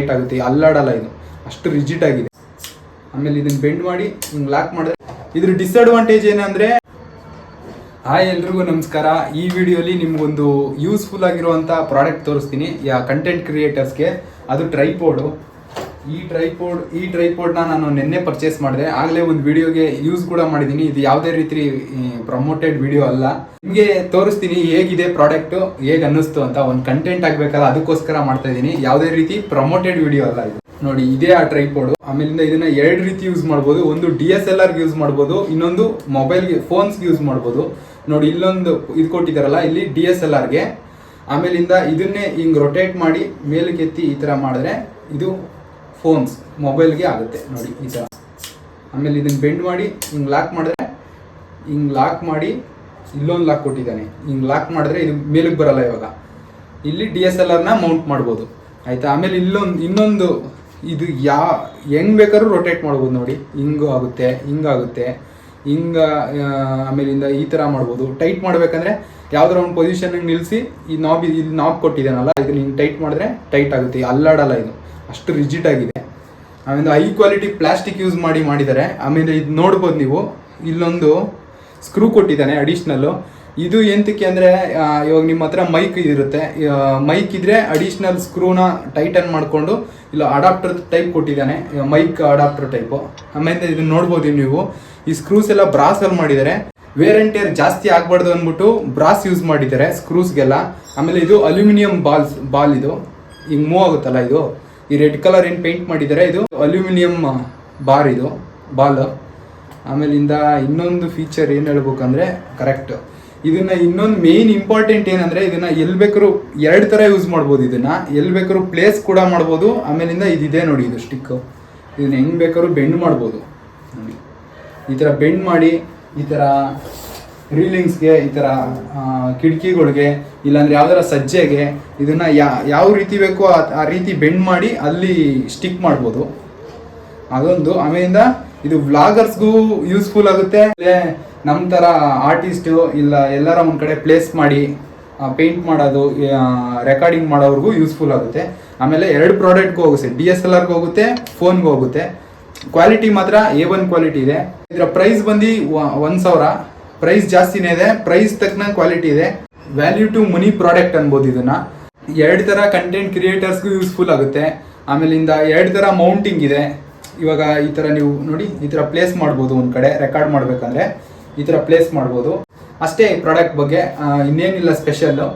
Tight ಆಗುತ್ತೆ, ಅಲ್ಲಾಡಲ್ಲ ಇದು, ಅಷ್ಟು ರಿಜಿಡ್ ಆಗಿದೆ. ಆಮೇಲೆ ಇದನ್ನ ಬೆಂಡ್ ಮಾಡಿ ಹಿಂಗೆ ಲಾಕ್ ಮಾಡಿದ್ರೆ ಇದ್ರ ಡಿಸ್ಅಡ್ವಾಂಟೇಜ್ ಏನಂದ್ರೆ, ಹಾಯ್ ಎಲ್ರಿಗೂ ನಮಸ್ಕಾರ. ಈ ವಿಡಿಯೋಲಿ ನಿಮ್ಗೊಂದು ಯೂಸ್ಫುಲ್ ಆಗಿರುವಂಥ ಪ್ರಾಡಕ್ಟ್ ತೋರಿಸ್ತೀನಿ ಕಂಟೆಂಟ್ ಕ್ರಿಯೇಟರ್ಸ್ಗೆ. ಅದು ಟ್ರೈಪೋಡು. ಈ ಟ್ರೈಪೋಡ್ನ ನಾನು ನಿನ್ನೆ ಪರ್ಚೇಸ್ ಮಾಡಿದೆ. ಆಗಲೇ ಒಂದು ವಿಡಿಯೋಗೆ ಯೂಸ್ ಕೂಡ ಮಾಡಿದ್ದೀನಿ. ಇದು ಯಾವುದೇ ರೀತಿ ಪ್ರಮೋಟೆಡ್ ವಿಡಿಯೋ ಅಲ್ಲ. ನಿಮಗೆ ತೋರಿಸ್ತೀನಿ ಹೇಗಿದೆ ಪ್ರಾಡಕ್ಟು, ಹೇಗೆ ಅನ್ನಿಸ್ತು ಅಂತ. ಒಂದು ಕಂಟೆಂಟ್ ಆಗಬೇಕಲ್ಲ, ಅದಕ್ಕೋಸ್ಕರ ಮಾಡ್ತಾ ಇದ್ದೀನಿ. ಯಾವುದೇ ರೀತಿ ಪ್ರಮೋಟೆಡ್ ವಿಡಿಯೋ ಅಲ್ಲ ಇದು. ನೋಡಿ, ಇದೇ ಆ ಟ್ರೈಪೋಡು. ಆಮೇಲಿಂದ ಇದನ್ನ ಎರಡು ರೀತಿ ಯೂಸ್ ಮಾಡ್ಬೋದು. ಒಂದು DSLRಗೆ ಯೂಸ್ ಮಾಡ್ಬೋದು, ಇನ್ನೊಂದು ಮೊಬೈಲ್ಗೆ ಫೋನ್ಸ್ಗೆ ಯೂಸ್ ಮಾಡ್ಬೋದು. ನೋಡಿ, ಇಲ್ಲೊಂದು ಇದು ಕೊಟ್ಟಿದ್ದಾರಲ್ಲ, ಇಲ್ಲಿ DSLRಗೆ. ಆಮೇಲಿಂದ ಇದನ್ನೇ ಹಿಂಗೆ ರೊಟೇಟ್ ಮಾಡಿ ಮೇಲಕ್ಕೆ ಎತ್ತಿ ಈ ಥರ ಮಾಡಿದ್ರೆ ಇದು ಫೋನ್ಸ್ ಮೊಬೈಲ್ಗೆ ಆಗುತ್ತೆ. ನೋಡಿ ಈ ಥರ. ಆಮೇಲೆ ಇದನ್ನ ಬೆಂಡ್ ಮಾಡಿ ಹಿಂಗೆ ಲಾಕ್ ಮಾಡಿದ್ರೆ, ಹಿಂಗೆ ಲಾಕ್ ಮಾಡಿ ಇಲ್ಲೊಂದು ಲಾಕ್ ಕೊಟ್ಟಿದ್ದಾನೆ. ಹಿಂಗೆ ಲಾಕ್ ಮಾಡಿದ್ರೆ ಇದು ಮೇಲಕ್ಕೆ ಬರಲ್ಲ. ಇವಾಗ ಇಲ್ಲಿ DSLRನ ಮೌಂಟ್ ಮಾಡ್ಬೋದು, ಆಯಿತಾ. ಆಮೇಲೆ ಇನ್ನೊಂದು ಇದು ಹೆಂಗೆ ಬೇಕಾದ್ರೂ ರೊಟೇಟ್ ಮಾಡ್ಬೋದು. ನೋಡಿ, ಹಿಂಗೂ ಆಗುತ್ತೆ, ಹಿಂಗಾಗುತ್ತೆ, ಆಮೇಲಿಂದ ಈ ಥರ ಮಾಡ್ಬೋದು. ಟೈಟ್ ಮಾಡಬೇಕಂದ್ರೆ ಯಾವ್ದಾರ ಒಂದು ಪೊಸಿಷನ್ಗೆ ನಿಲ್ಲಿಸಿ ಈ ನಾಬ್ ಕೊಟ್ಟಿದ್ದಾನಲ್ಲ, ಇದನ್ನ ಹಿಂಗೆ ಟೈಟ್ ಮಾಡಿದ್ರೆ ಟೈಟ್ ಆಗುತ್ತೆ, ಅಲ್ಲಾಡಲ್ಲ ಇದು, ಅಷ್ಟು ರಿಜಿಡ್ ಆಗಿದೆ. ಆಮೇಲೆ ಹೈ ಕ್ವಾಲಿಟಿ ಪ್ಲಾಸ್ಟಿಕ್ ಯೂಸ್ ಮಾಡಿದ್ದಾರೆ. ಆಮೇಲೆ ಇದು ನೋಡ್ಬೋದು ನೀವು, ಇಲ್ಲೊಂದು ಸ್ಕ್ರೂ ಕೊಟ್ಟಿದ್ದಾನೆ ಅಡಿಷ್ನಲ್ಲು. ಇದು ಎಂತಕ್ಕೆ ಅಂದರೆ, ಇವಾಗ ನಿಮ್ಮ ಹತ್ರ ಮೈಕ್ ಇರುತ್ತೆ, ಮೈಕ್ ಇದ್ರೆ ಅಡಿಷ್ನಲ್ ಸ್ಕ್ರೂನ ಟೈಟನ್ ಮಾಡಿಕೊಂಡು ಇಲ್ಲ ಅಡಾಪ್ಟರ್ ಟೈಪ್ ಕೊಟ್ಟಿದ್ದಾನೆ, ಮೈಕ್ ಅಡಾಪ್ಟರ್ ಟೈಪು. ಆಮೇಲೆ ಇದನ್ನ ನೋಡ್ಬೋದು ನೀವು, ಈ ಸ್ಕ್ರೂಸ್ ಎಲ್ಲ ಬ್ರಾಸಲ್ಲಿ ಮಾಡಿದ್ದಾರೆ. ವೇರ್ ಆ್ಯಂಡ್ ಟೇರ್ ಜಾಸ್ತಿ ಆಗಬಾರ್ದು ಅಂದ್ಬಿಟ್ಟು ಬ್ರಾಸ್ ಯೂಸ್ ಮಾಡಿದ್ದಾರೆ ಸ್ಕ್ರೂಸ್ಗೆಲ್ಲ. ಆಮೇಲೆ ಇದು ಅಲ್ಯೂಮಿನಿಯಂ ಬಾಲ್ ಇದು ಹಿಂಗೆ ಮೂವ್ ಆಗುತ್ತಲ್ಲ, ಇದು ಈ ರೆಡ್ ಕಲರ್ ಏನು ಪೇಂಟ್ ಮಾಡಿದ್ದಾರೆ, ಇದು ಅಲ್ಯೂಮಿನಿಯಂ ಇದು ಬಾಲ್. ಆಮೇಲಿಂದ ಇನ್ನೊಂದು ಫೀಚರ್ ಏನು ಹೇಳ್ಬೇಕಂದ್ರೆ, ಕರೆಕ್ಟ್ ಇದನ್ನ ಇನ್ನೊಂದು ಮೇನ್ ಇಂಪಾರ್ಟೆಂಟ್ ಏನಂದ್ರೆ, ಇದನ್ನ ಎಲ್ಲಿ ಬೇಕಾದ್ರೂ ಎರಡು ಥರ ಯೂಸ್ ಮಾಡ್ಬೋದು. ಇದನ್ನ ಎಲ್ಲಿ ಬೇಕಾದ್ರೂ ಪ್ಲೇಸ್ ಕೂಡ ಮಾಡ್ಬೋದು. ಆಮೇಲಿಂದ ಇದಿದೆ ನೋಡಿ, ಇದು ಸ್ಟಿಕ್, ಇದನ್ನ ಹೆಂಗ್ ಬೇಕಾದ್ರೂ ಬೆಂಡ್ ಮಾಡ್ಬೋದು. ನೋಡಿ, ಈ ಥರ ಬೆಂಡ್ ಮಾಡಿ ಈ ಥರ ರೀಲಿಂಗ್ಸ್ಗೆ, ಈ ಥರ ಕಿಟಕಿಗಳಿಗೆ, ಇಲ್ಲಾಂದ್ರೆ ಯಾವ್ದಾರ ಸಜ್ಜೆಗೆ ಇದನ್ನ ಯಾವ ರೀತಿ ಬೇಕೋ ಆ ರೀತಿ ಬೆಂಡ್ ಮಾಡಿ ಅಲ್ಲಿ ಸ್ಟಿಕ್ ಮಾಡ್ಬೋದು, ಅದೊಂದು. ಆಮೇಲಿಂದ ಇದು ವ್ಲಾಗರ್ಸ್ಗೂ ಯೂಸ್ಫುಲ್ ಆಗುತ್ತೆ. ನಮ್ಮ ಥರ ಆರ್ಟಿಸ್ಟು ಇಲ್ಲ ಎಲ್ಲರ ಒಂದು ಕಡೆ ಪ್ಲೇಸ್ ಮಾಡಿ ಪೇಂಟ್ ಮಾಡೋದು, ರೆಕಾರ್ಡಿಂಗ್ ಮಾಡೋವ್ರಿಗೂ ಯೂಸ್ಫುಲ್ ಆಗುತ್ತೆ. ಆಮೇಲೆ ಎರಡು ಪ್ರಾಡಕ್ಟ್ಗೂ ಹೋಗುತ್ತೆ, DSLRಗೆ ಹೋಗುತ್ತೆ, ಫೋನ್ಗೂ ಹೋಗುತ್ತೆ. ಕ್ವಾಲಿಟಿ ಮಾತ್ರ A1 ಕ್ವಾಲಿಟಿ ಇದೆ. ಇದರ ಪ್ರೈಸ್ ಬಂದು 1000. ಪ್ರೈಸ್ ಜಾಸ್ತಿನೇ ಇದೆ, ಪ್ರೈಸ್ ತಕ್ಕನ ಕ್ವಾಲಿಟಿ ಇದೆ. ವ್ಯಾಲ್ಯೂ ಟು ಮನಿ ಪ್ರಾಡಕ್ಟ್ ಅನ್ಬೋದು ಇದನ್ನ. ಎರಡು ಥರ ಕಂಟೆಂಟ್ ಕ್ರಿಯೇಟರ್ಸ್ಗೂ ಯೂಸ್ಫುಲ್ ಆಗುತ್ತೆ. ಆಮೇಲಿಂದ ಎರಡು ಥರ ಮೌಂಟಿಂಗ್ ಇದೆ. ಇವಾಗ ಈ ಥರ ನೀವು ನೋಡಿ, ಈ ಥರ ಪ್ಲೇಸ್ ಮಾಡ್ಬೋದು. ಒಂದು ಕಡೆ ರೆಕಾರ್ಡ್ ಮಾಡಬೇಕಂದ್ರೆ ಈ ಥರ ಪ್ಲೇಸ್ ಮಾಡ್ಬೋದು. ಅಷ್ಟೇ ಈ ಪ್ರಾಡಕ್ಟ್ ಬಗ್ಗೆ, ಇನ್ನೇನಿಲ್ಲ ಸ್ಪೆಷಲ್ಲು.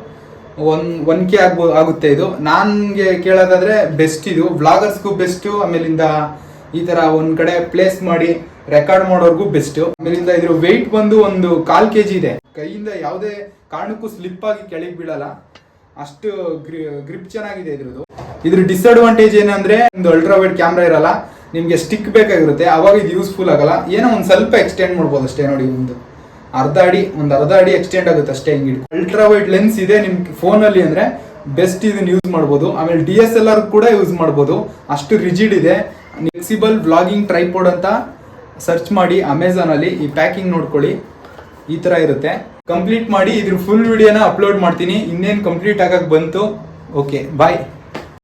1K ಆಗುತ್ತೆ ಇದು. ನನಗೆ ಕೇಳೋದಾದರೆ ಬೆಸ್ಟ್ ಇದು, ವ್ಲಾಗರ್ಸ್ಗೂ ಬೆಸ್ಟು. ಆಮೇಲಿಂದ ಈ ಥರ ಒಂದು ಕಡೆ ಪ್ಲೇಸ್ ಮಾಡಿ ರೆಕಾರ್ಡ್ ಮಾಡೋರ್ಗೂ ಬೆಸ್ಟು. ಆಮೇಲಿಂದ ಇದ್ರ ವೆಯ್ಟ್ ಬಂದು ಒಂದು 1/4 kg ಇದೆ. ಕೈಯಿಂದ ಯಾವುದೇ ಕಾರಣಕ್ಕೂ ಸ್ಲಿಪ್ ಆಗಿ ಕೆಳಗೆ ಬೀಳಲ್ಲ, ಅಷ್ಟು ಗ್ರಿಪ್ ಚೆನ್ನಾಗಿದೆ ಇದ್ರದ್ದು. ಇದ್ರ ಡಿಸ್ಅಡ್ವಾಂಟೇಜ್ ಏನಂದ್ರೆ, ಒಂದು ಅಲ್ಟ್ರಾ ವೈಡ್ ಕ್ಯಾಮ್ರಾ ಇರಲ್ಲ, ನಿಮಗೆ ಸ್ಟಿಕ್ ಬೇಕಾಗಿರುತ್ತೆ, ಅವಾಗ ಇದು ಯೂಸ್ಫುಲ್ ಆಗಲ್ಲ. ಏನೋ ಒಂದು ಸ್ವಲ್ಪ ಎಕ್ಸ್ಟೆಂಡ್ ಮಾಡ್ಬೋದು ಅಷ್ಟೇ. ನೋಡಿ, ಒಂದು ಅರ್ಧ ಅಡಿ ಎಕ್ಸ್ಟೆಂಡ್ ಆಗುತ್ತೆ ಅಷ್ಟೇ. ಹಿಂಗೆ ಅಲ್ಟ್ರಾ ವೈಡ್ ಲೆನ್ಸ್ ಇದೆ ನಿಮ್ಗೆ ಫೋನಲ್ಲಿ ಅಂದರೆ ಬೆಸ್ಟ್ ಇದನ್ನ ಯೂಸ್ ಮಾಡ್ಬೋದು. ಆಮೇಲೆ DSLR ಕೂಡ ಯೂಸ್ ಮಾಡ್ಬೋದು, ಅಷ್ಟು ರಿಜಿಡ್ ಇದೆ. ಫ್ಲೆಕ್ಸಿಬಲ್ ವ್ಲಾಗಿಂಗ್ ಟ್ರೈಪೋಡ್ ಅಂತ ಸರ್ಚ್ ಮಾಡಿ ಅಮೆಝಾನಲ್ಲಿ. ಈ ಪ್ಯಾಕಿಂಗ್ ನೋಡ್ಕೊಳ್ಳಿ, ಈ ಥರ ಇರುತ್ತೆ. ಕಂಪ್ಲೀಟ್ ಮಾಡಿ ಇದ್ರ ಫುಲ್ ವಿಡಿಯೋನ ಅಪ್ಲೋಡ್ ಮಾಡ್ತೀನಿ. ಇನ್ನೇನು ಕಂಪ್ಲೀಟ್ ಆಗಕ್ಕೆ ಬಂತು. ಓಕೆ, ಬಾಯ್.